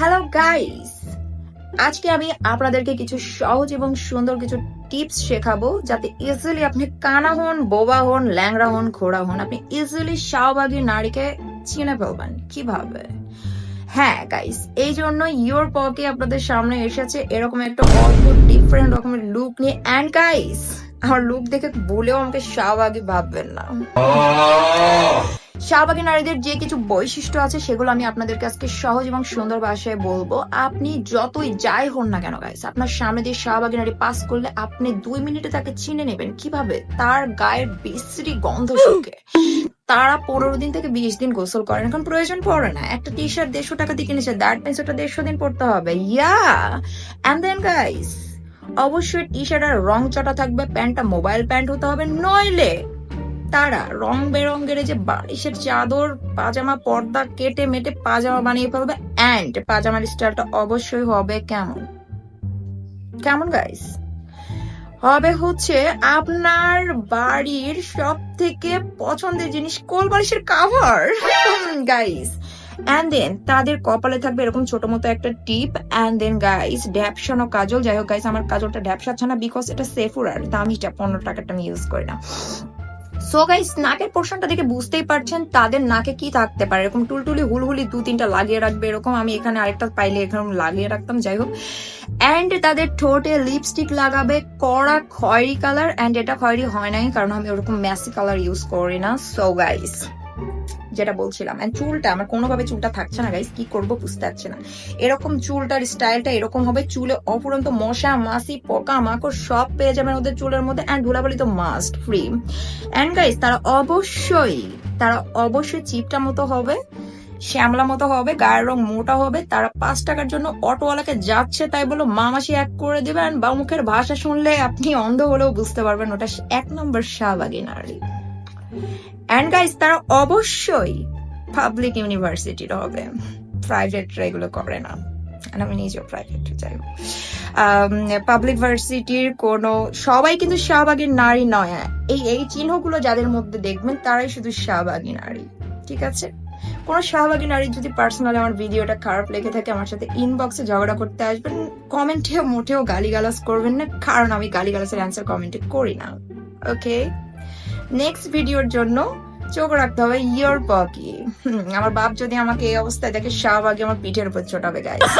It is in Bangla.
হ্যালো গাইস, আজকে আমি আপনাদেরকে কিছু সহজ এবং সুন্দর কিছু টিপস শেখাবো যাতে ইজিলি আপনি কানা হন, বোবা হন, ল্যাংড়া হন, ঘোড়া হন, আপনি ইজিলি শাহবাগী নারীকে চিনে ফেলবেন কিভাবে। হ্যাঁ গাইস, এই জন্য ইয়োর পকে আপনাদের সামনে এসেছে এরকম একটা অদ্ভুত ডিফারেন্ট রকমের লুক নিয়ে। অ্যান্ড গাইস, আমার লুক দেখে বলেও আমাকে শাহবাগী ভাববেন না। শাহবাগী নারীদের যে কিছু বৈশিষ্ট্য আছে সেগুলো আমি আপনাদেরকে আজকে সহজ এবং সুন্দর ভাষায় বলবো। আপনি যতই যাই হন না কেন গাইস, আপনার সামনে দিয়ে শাহবাগী নারী পাস করলে আপনি 2 মিনিটে তাকে চিনে নেবেন কিভাবে। তার গায়ের বিশ্রী গন্ধ শুকে তারা 15 দিন থেকে 20 দিন গোসল করেন, এখন প্রয়োজন পড়ে না। একটা টি শার্ট 150 টাকা দিয়ে কিনেছে, দ্যাট মিন্স ওটা 150 দিন পড়তে হবে। ইয়া এন্ড দেন গাইস, অবশ্যই টি শার্টের রং চটা থাকবে, প্যান্টটা মোবাইল প্যান্ট হতে হবে, নইলে তারা রং বেরঙের যে বালিশের চাদর পাজামা পর্দা কেটে মেটে পাজামা বানিয়ে ফেলবে। অ্যান্ড পাজামার স্টাইলটা অবশ্যই হবে কেমন কেমন গাইস, হবে হচ্ছে আপনার বাড়ির সব থেকে পছন্দের জিনিস কোল বালিশের কাভার গাইস। অ্যান্ড দেন তাদের কপালে থাকবে এরকম ছোট মতো একটা টিপ। অ্যান্ড দেন গাইস ঢ্যাপসানো কাজল। যাই হোক গাইস, আমার কাজলটা ঢ্যাপসাচ্ছে না বিকজ এটা সেফুরার দামিটা, 15 টাকাটা আমি ইউজ করি না। সো গাইস, নাকের পোর্শনটা দেখে বুঝতেই পারছেন তাদের নাকে কি থাকতে পারে। এরকম টুলটুলি হুলহুলি 2-3টা লাগিয়ে রাখবে, এরকম আমি এখানে আরেকটা পাইলে এখানে লাগিয়ে রাখতাম। যাই হোক, অ্যান্ড তাদের ঠোঁটে লিপস্টিক লাগাবে কড়া খয়েরি কালার। অ্যান্ড এটা খয়েরি হয় নাই কারণ আমি ওরকম ম্যাসি কালার ইউজ করি না। সো গাইস, যেটা বলছিলাম, চুলটা আমার কোনোভাবে চুলটা থাকছে না গাইস, কি করব বুঝতে পারছি না। এরকম চুলটার স্টাইলটা এরকম হবে, চুলে অপুরন্ত মশা মাছি পোকা মাকড় সব পেয়ে যাবেন ওদের চুলের মধ্যে। অ্যান্ড ধুলাবালি তো মাস্ট ফ্রি। অ্যান্ড গাইস তারা অবশ্যই চিপটা মতো হবে, শ্যামলা মতো হবে, গায়ের রং মোটা হবে। তারা 5 টাকার জন্য অটোওয়ালাকে যাচ্ছে তাই বলো মামাসি এক করে দেবেন, বা মুখের ভাষা শুনলে আপনি অন্ধ হলেও বুঝতে পারবেন ওটা 1 নম্বর শাহবাগী নারী। অ্যান্ড গাইস, তারা অবশ্যই পাবলিক ইউনিভার্সিটির হবে, প্রাইভেট এগুলো করে না। আমি নিজেও প্রাইভেট, যাই হোক পাবলিক ভার্সিটির কোনো সবাই কিন্তু শাহবাগী নারী নয়। এই চিহ্নগুলো যাদের মধ্যে দেখবেন তারাই শুধু শাহবাগী নারী, ঠিক আছে? কোন শাহবাগী নারী যদি পার্সোনালি আমার ভিডিওটা খারাপ লেগে থাকে আমার সাথে ইনবক্সে ঝগড়া করতে আসবেন, কমেন্টে মোটেও গালিগালাজ করবেন না, কারণ আমি গালিগালাজের অ্যান্সার কমেন্টে করি না। ওকে, নেক্সট ভিডিওর জন্য চোখ রাখতে হবে ইয়োর পকি। আমার বাপ যদি আমাকে এই অবস্থায় দেখে শাহবাগী আমার পিঠের উপর চটাবে গাইস।